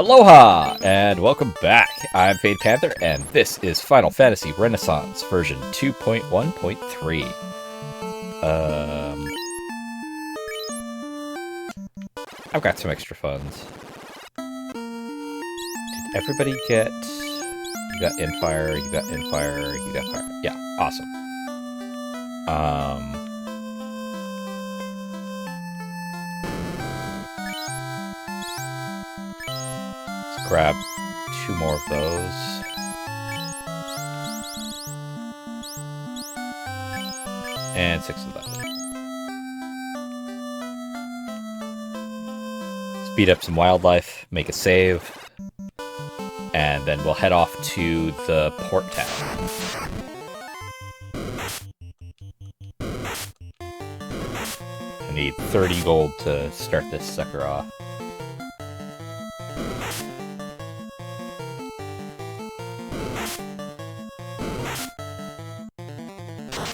Aloha, and welcome back. I'm Panther, and this is Final Fantasy Renaissance version 2.1.3. I've got some extra funds. Did everybody get... You got Infire, you got Infire, you got Fire. Yeah, awesome. Let's grab 2 more of those. And 6 of them. Speed up some wildlife, make a save, and then we'll head off to the port town. I need 30 gold to start this sucker off.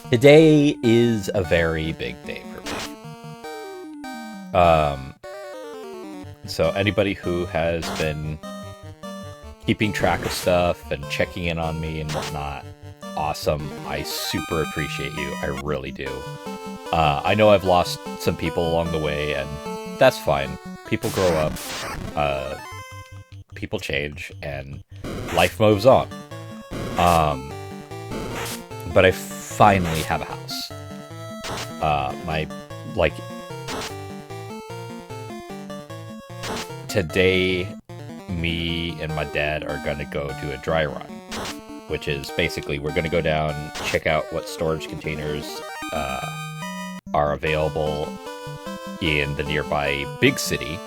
Today is a very big day for me. So anybody who has been keeping track of stuff and checking in on me and whatnot, awesome. I super appreciate you. I really do. I know I've lost some people along the way, and that's fine. People grow up, people change, and life moves on. But I finally have a house. Today, me and my dad are gonna go do a dry run, which is basically we're gonna go down, check out what storage containers are available in the nearby big city,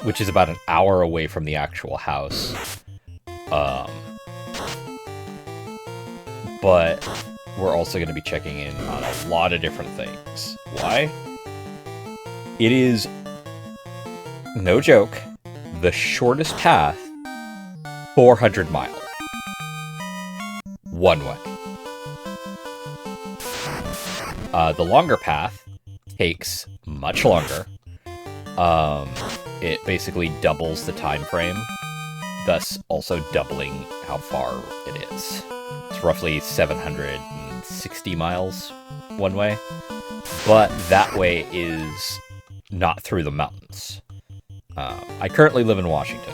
which is about an hour away from the actual house. But we're also going to be checking in on a lot of different things. Why? It is, no joke, the shortest path, 400 miles. One way. The longer path takes much longer. It basically doubles the time frame, thus also doubling how far it is. It's roughly 760 miles one way, but that way is not through the mountains. I currently live in Washington.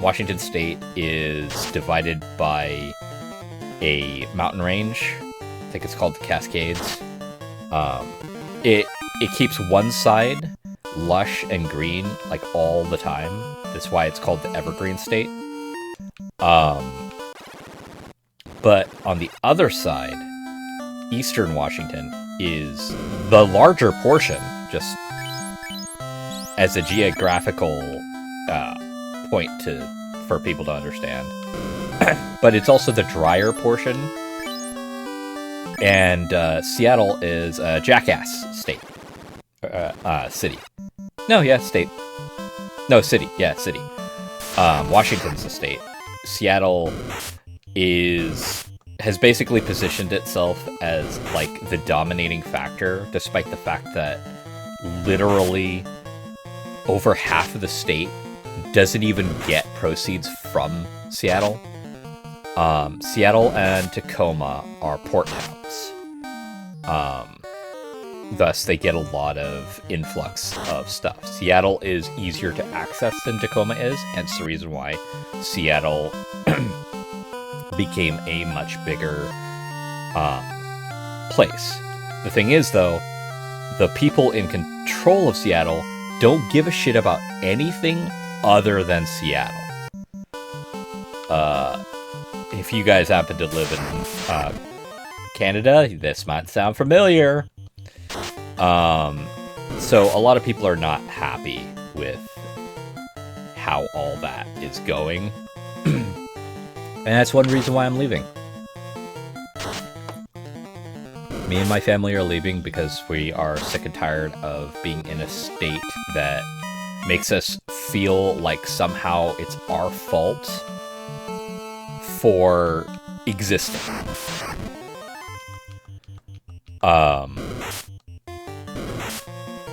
Washington State is divided by a mountain range. I think it's called the Cascades. It keeps one side lush and green like all the time. That's why it's called the Evergreen State. But on the other side, eastern Washington is the larger portion, just as a geographical point for people to understand. But it's also the drier portion. And Seattle is a jackass state. City. No, yeah, state. No, city. Yeah, city. Washington's a state. Seattle has basically positioned itself as like the dominating factor, despite the fact that literally over half of the state doesn't even get proceeds from Seattle. Seattle and Tacoma are port towns. Thus, they get a lot of influx of stuff. Seattle is easier to access than Tacoma is, hence the reason why Seattle became a much bigger place. The thing is, though, the people in control of Seattle don't give a shit about anything other than Seattle. If you guys happen to live in Canada, this might sound familiar. So a lot of people are not happy with how all that is going. And that's one reason why I'm leaving. Me and my family are leaving because we are sick and tired of being in a state that makes us feel like somehow it's our fault for existing.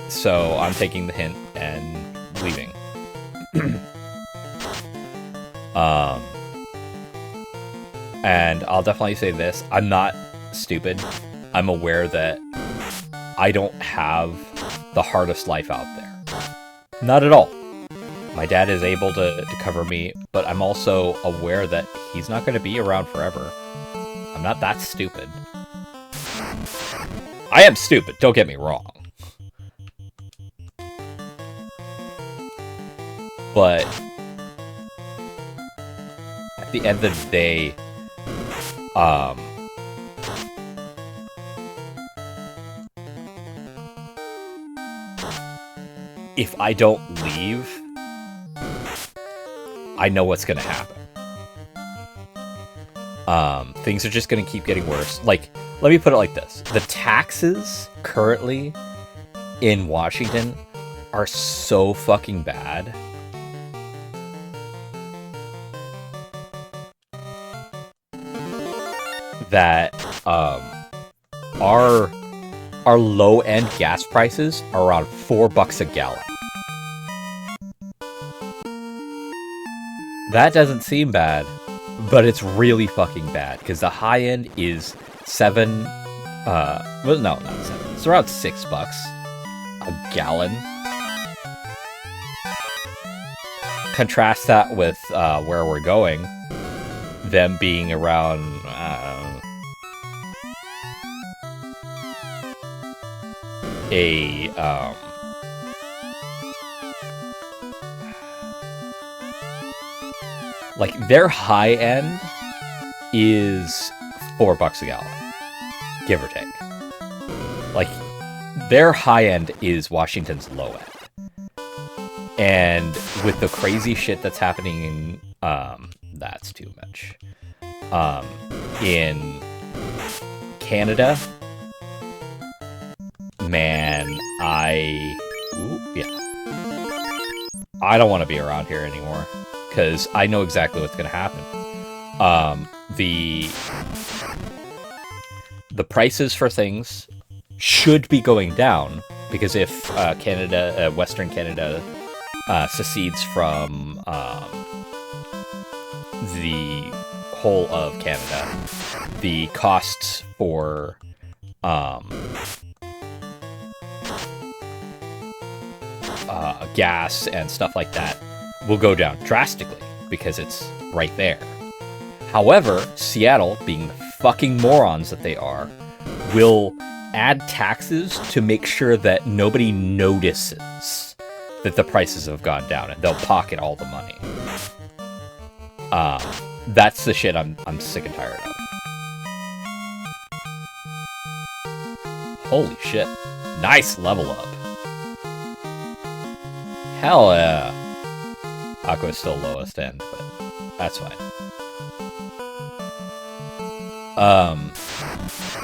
So I'm taking the hint and leaving. And I'll definitely say this. I'm not stupid. I'm aware that I don't have the hardest life out there. Not at all. My dad is able to cover me, but I'm also aware that he's not going to be around forever. I'm not that stupid. I am stupid, don't get me wrong. But at the end of the day, if I don't leave, I know what's gonna happen. Things are just gonna keep getting worse. Like, let me put it like this. The taxes currently in Washington are so fucking bad. That, our low-end gas prices are around $4 a gallon. That doesn't seem bad, but it's really fucking bad, because the high end is $7, well, no, not 7, it's around $6 a gallon. Contrast that with, where we're going, them being around, like, their high end is $4 a gallon, give or take. Like, their high end is Washington's low end. And with the crazy shit that's happening in, that's too much. In Canada, man, I don't want to be around here anymore, because I know exactly what's going to happen. The prices for things should be going down, because if Canada, Western Canada, secedes from the whole of Canada, the costs for gas and stuff like that will go down drastically, because it's right there. However, Seattle, being the fucking morons that they are, will add taxes to make sure that nobody notices that the prices have gone down, and they'll pocket all the money. That's the shit I'm sick and tired of. Holy shit. Nice level up. Hell yeah. Aqua's still lowest end, but that's fine.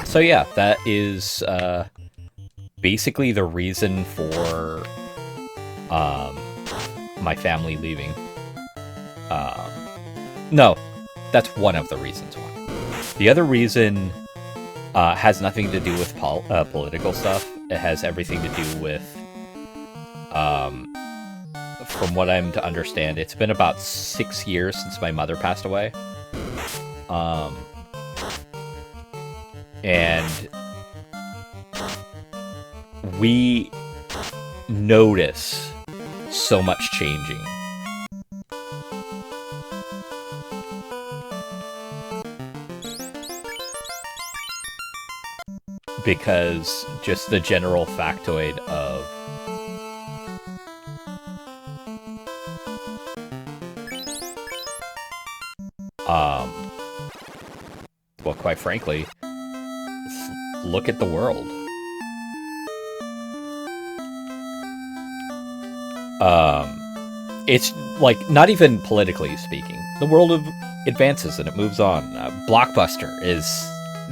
So yeah, that is basically the reason for my family leaving. No, that's one of the reasons why. The other reason has nothing to do with political stuff. It has everything to do with, from what I'm to understand, it's been about 6 years since my mother passed away. And we notice so much changing. Because just the general factoid of well, quite frankly, look at the world. It's like, not even politically speaking, the world advances and it moves on. Blockbuster is,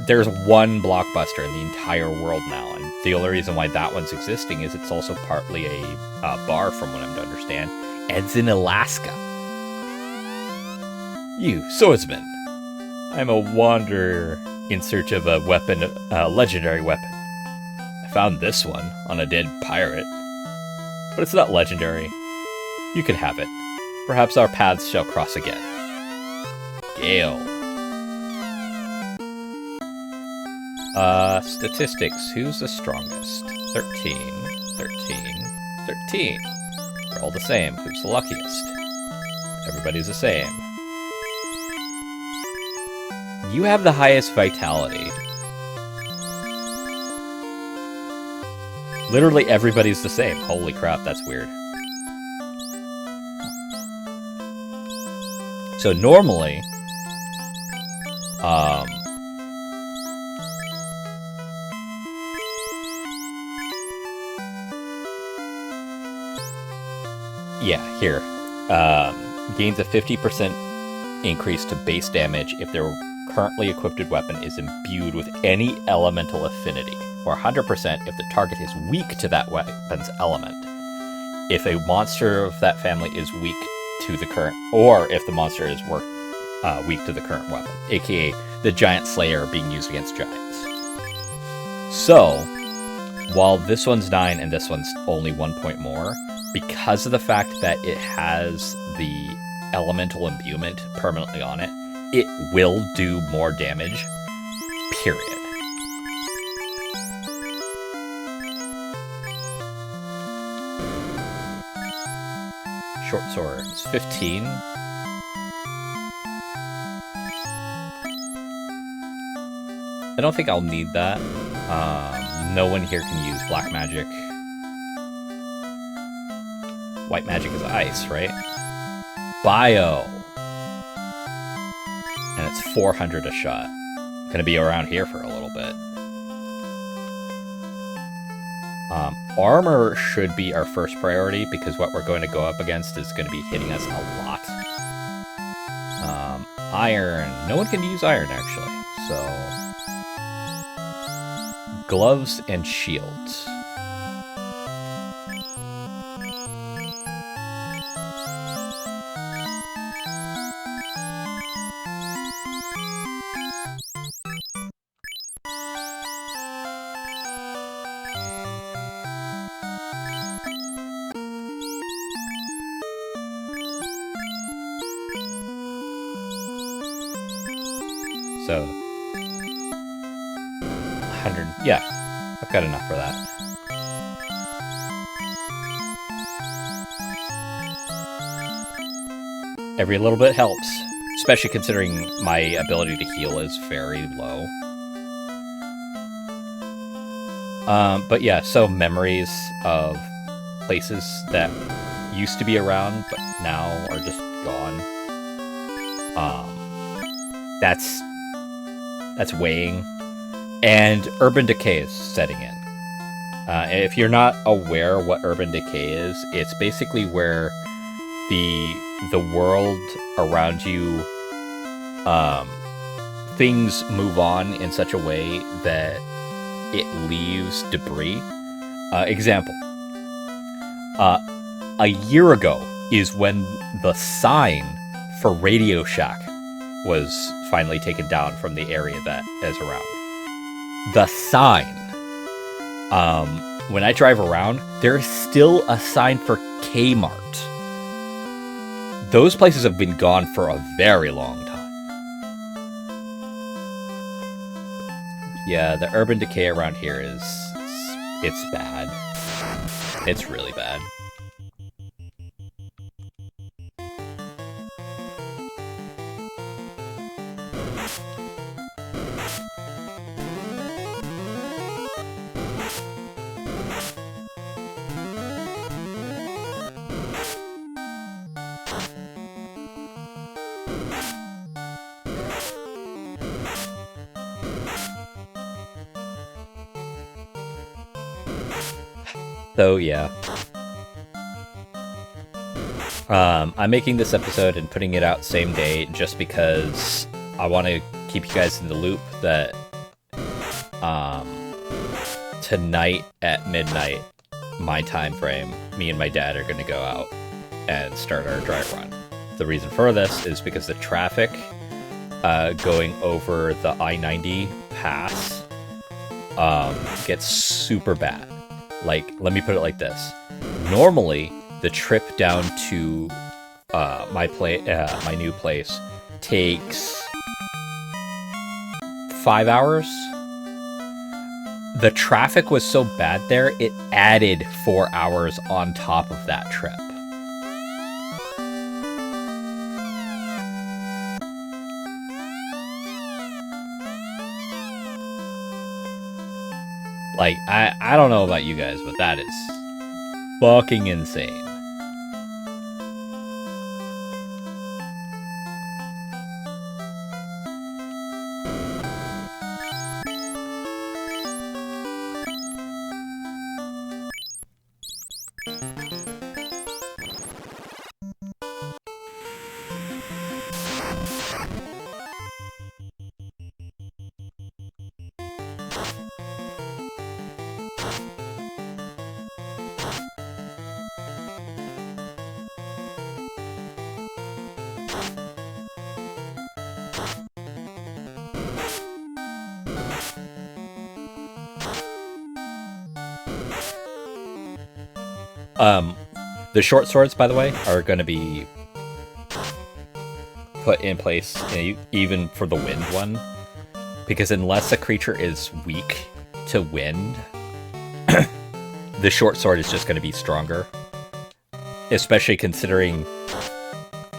there's one Blockbuster in the entire world now, and the only reason why that one's existing is it's also partly a bar, from what I'm to understand, and it's in Alaska. You, swordsman. I'm a wanderer in search of a weapon, a legendary weapon. I Found this one on a dead pirate. But it's not legendary. You can have it. Perhaps our paths shall cross again. Gale. Statistics. Who's the strongest? 13, 13, 13. We're all the same. Who's the luckiest? Everybody's the same. You have the highest vitality. Literally everybody's the same. Holy crap, that's weird. So normally, yeah, here. Gains a 50% increase to base damage if their currently equipped weapon is imbued with any elemental affinity, or 100% if the target is weak to that weapon's element. If a monster of that family is weak to the current, or if the monster is weak to the current weapon, aka the giant slayer being used against giants. So, while this one's 9 and this one's only 1 point more, because of the fact that it has the elemental imbuement permanently on it, it will do more damage, period. Short sword is 15. I don't think I'll need that. No one here can use black magic. White magic is ice, right? Bio. And it's 400 a shot. Gonna be around here for a little bit. Armor should be our first priority because what we're going to go up against is going to be hitting us a lot. Iron. No one can use iron, actually. So, gloves and shields. So, 100, yeah, I've got enough for that. Every little bit helps, especially considering my ability to heal is very low. But yeah, so memories of places that used to be around, but now are just gone. That's weighing. And urban decay is setting in. If you're not aware what urban decay is, it's basically where the world around you, things move on in such a way that it leaves debris. Example. A year ago is when the sign for Radio Shack was finally taken down from the area that is around. The sign. When I drive around, there is still a sign for Kmart. Those places have been gone for a very long time. Yeah, the urban decay around here it's bad. It's really bad. So, yeah. I'm making this episode and putting it out same day just because I want to keep you guys in the loop that tonight at midnight, my time frame, me and my dad are going to go out and start our dry run. The reason for this is because the traffic going over the I-90 pass gets super bad. Like, let me put it like this. Normally, the trip down to my new place takes 5 hours. The traffic was so bad there, it added 4 hours on top of that trip. Like, I don't know about you guys, but that is fucking insane. The short swords, by the way, are going to be put in place even for the wind one, because unless a creature is weak to wind, the short sword is just going to be stronger. Especially considering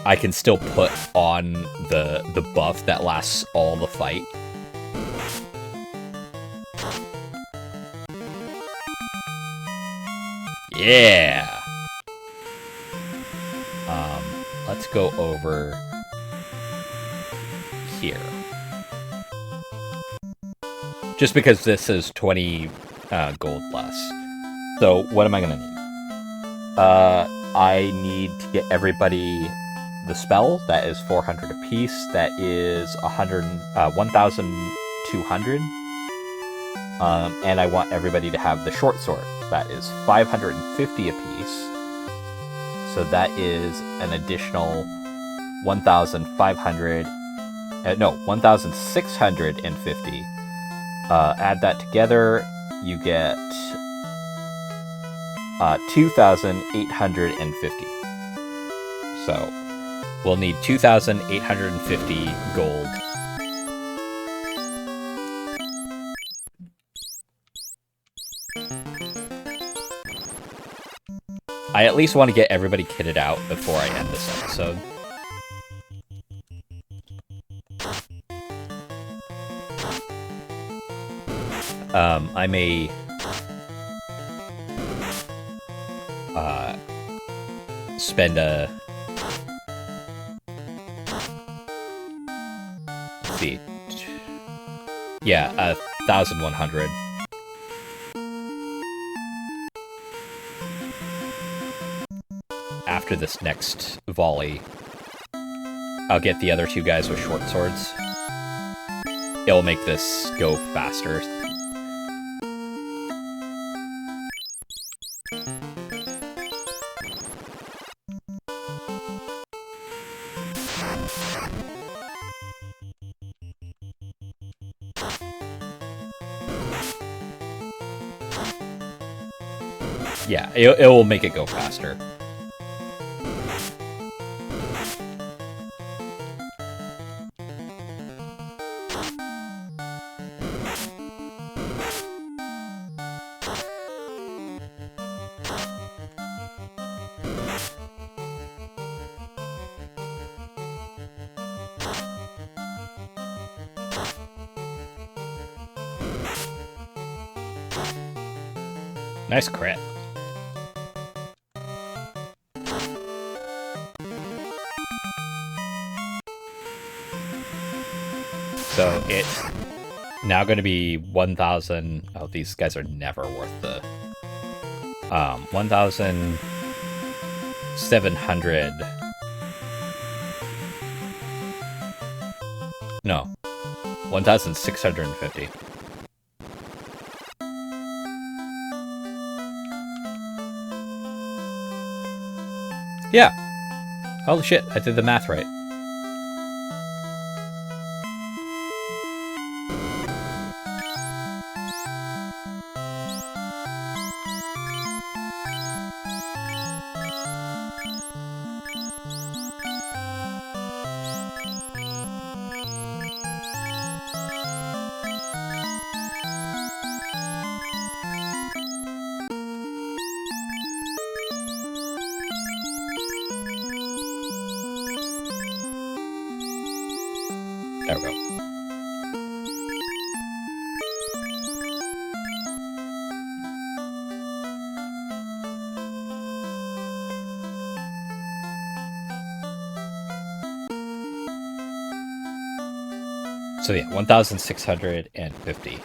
I can still put on the buff that lasts all the fight. Yeah! Let's go over here. Just because this is 20 gold less. So, what am I going to need? I need to get everybody the spell. That is 400 apiece. That is 1,200. And I want everybody to have the short sword. That is 550 apiece. So that is an additional 1,500. No, 1,650. Add that together, you get 2,850. So we'll need 2,850 gold. I at least want to get everybody kitted out before I end this episode. I may spend a... Let's see. Yeah, 1,100. After this next volley, I'll get the other two guys with short swords. It'll make this go faster. Yeah, it will make it go faster. Nice crit. So it's now going to be 1,000. Oh, these guys are never worth the 1,700. No, 1,650. Yeah. Holy shit, I did the math right. There we go. So yeah, 1,650.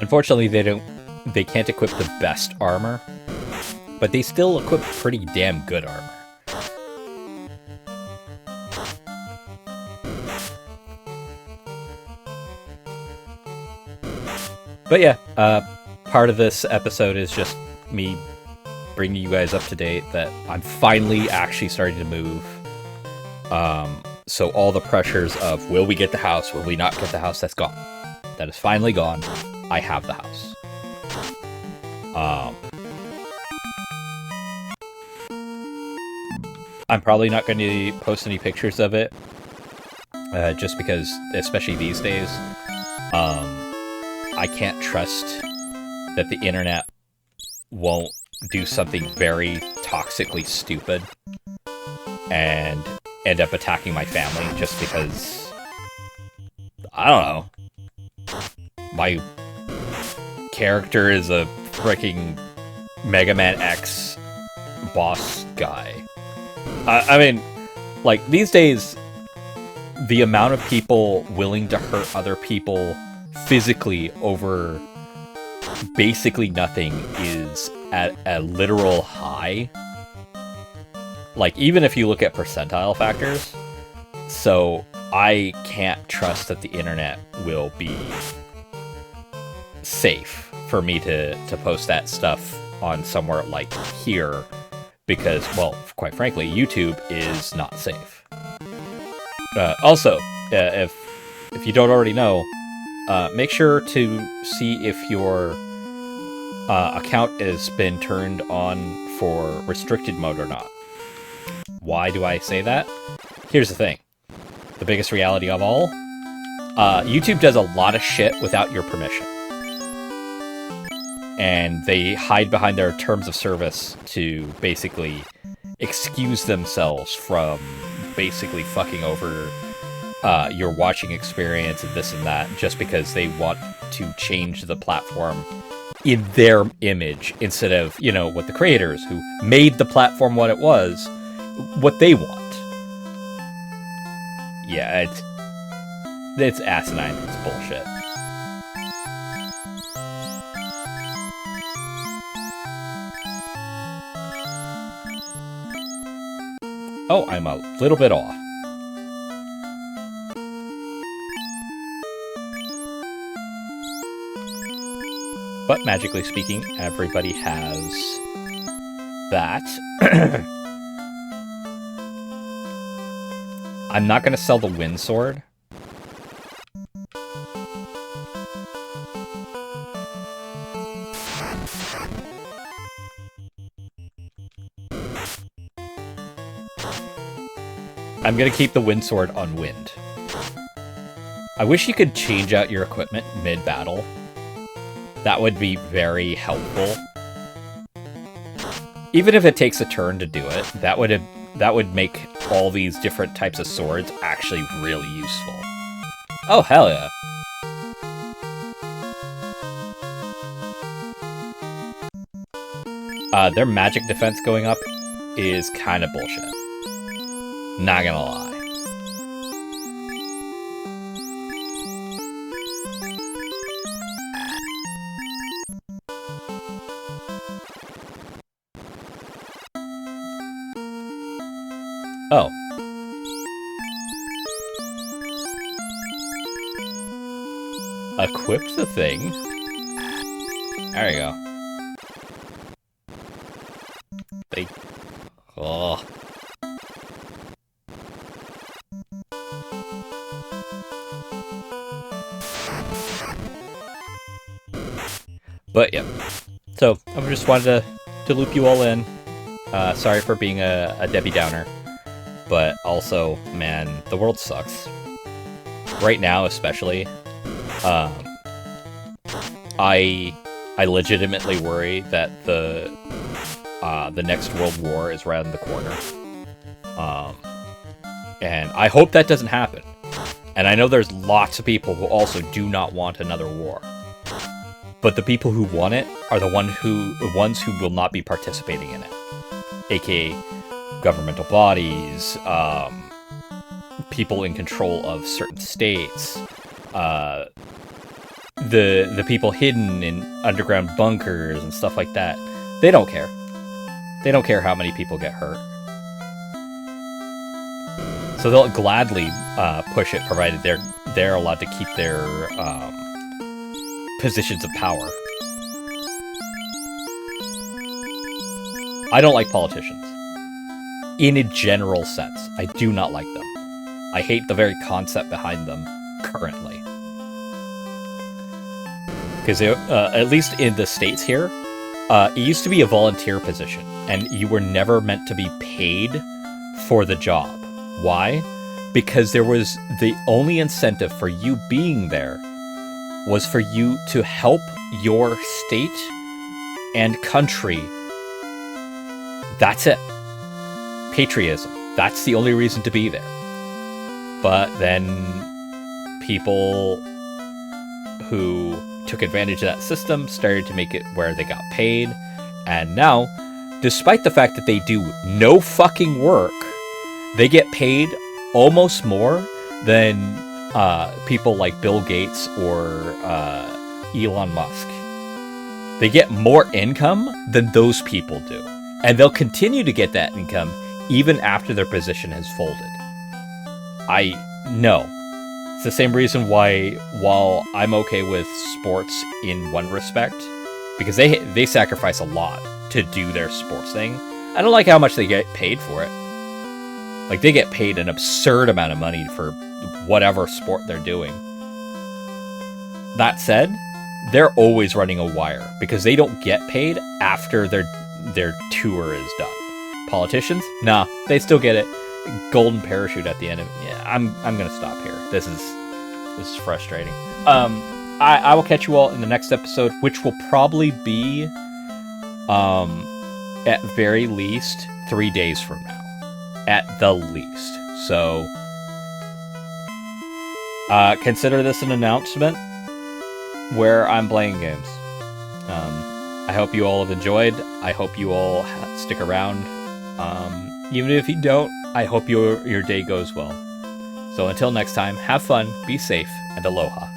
Unfortunately, they can't equip the best armor, but they still equip pretty damn good armor. But yeah, part of this episode is just me bringing you guys up to date that I'm finally actually starting to move. So all the pressures of will we get the house, will we not get the house, that's gone. That is finally gone. I have the house. I'm probably not going to post any pictures of it, just because, especially these days, I can't trust that the internet won't do something very toxically stupid and end up attacking my family just because, I don't know, my character is a freaking Mega Man X boss guy. I mean, like, these days, the amount of people willing to hurt other people physically over basically nothing is at a literal high. Like, even if you look at percentile factors, so I can't trust that the internet will be safe for me to post that stuff on somewhere like here, because, well, quite frankly, YouTube is not safe. Also, if you don't already know, make sure to see if your account has been turned on for restricted mode or not. Why do I say that? Here's the thing. The biggest reality of all, YouTube does a lot of shit without your permission. And they hide behind their terms of service to basically excuse themselves from basically fucking over your watching experience and this and that, just because they want to change the platform in their image instead of, you know, what the creators who made the platform what it was, what they want. Yeah, it's asinine. It's bullshit. Oh, I'm a little bit off. But magically speaking, everybody has that. I'm not going to sell the wind sword. I'm going to keep the wind sword on wind. I wish you could change out your equipment mid-battle. That would be very helpful. Even if it takes a turn to do it, that would make all these different types of swords actually really useful. Oh, hell yeah. Their magic defense going up is kind of bullshit. Not gonna lie. Oh. Equip the thing. There you go. Oh. But yeah. So I just wanted to loop you all in. Sorry for being a Debbie Downer. But also, man, the world sucks. Right now, especially. I legitimately worry that the next world war is right around the corner. And I hope that doesn't happen. And I know there's lots of people who also do not want another war. But the people who want it are the ones who will not be participating in it. AKA governmental bodies, people in control of certain states, the people hidden in underground bunkers and stuff like that. They don't care. They don't care how many people get hurt. So they'll gladly push it, provided they're allowed to keep their positions of power. I don't like politicians. In a general sense, I do not like them. I hate the very concept behind them currently. Because at least in the States here, it used to be a volunteer position, and you were never meant to be paid for the job. Why? Because there was the only incentive for you being there was for you to help your state and country. That's it. Patriotism. That's the only reason to be there. But then people who took advantage of that system started to make it where they got paid. And now, despite the fact that they do no fucking work, they get paid almost more than people like Bill Gates or Elon Musk. They get more income than those people do. And they'll continue to get that income even after their position has folded. I know. It's the same reason why, while I'm okay with sports in one respect, because they sacrifice a lot to do their sports thing, I don't like how much they get paid for it. Like, they get paid an absurd amount of money for whatever sport they're doing. That said, they're always running a wire, because they don't get paid after their tour is done. Politicians? Nah, they still get it. Golden parachute at the end of it. Yeah, I'm gonna stop here. This is frustrating. I will catch you all in the next episode, which will probably be at very least 3 days from now. At the least. So consider this an announcement where I'm playing games. I hope you all have enjoyed. I hope you all stick around. Even if you don't, I hope your day goes well. So until next time, have fun, be safe, and aloha.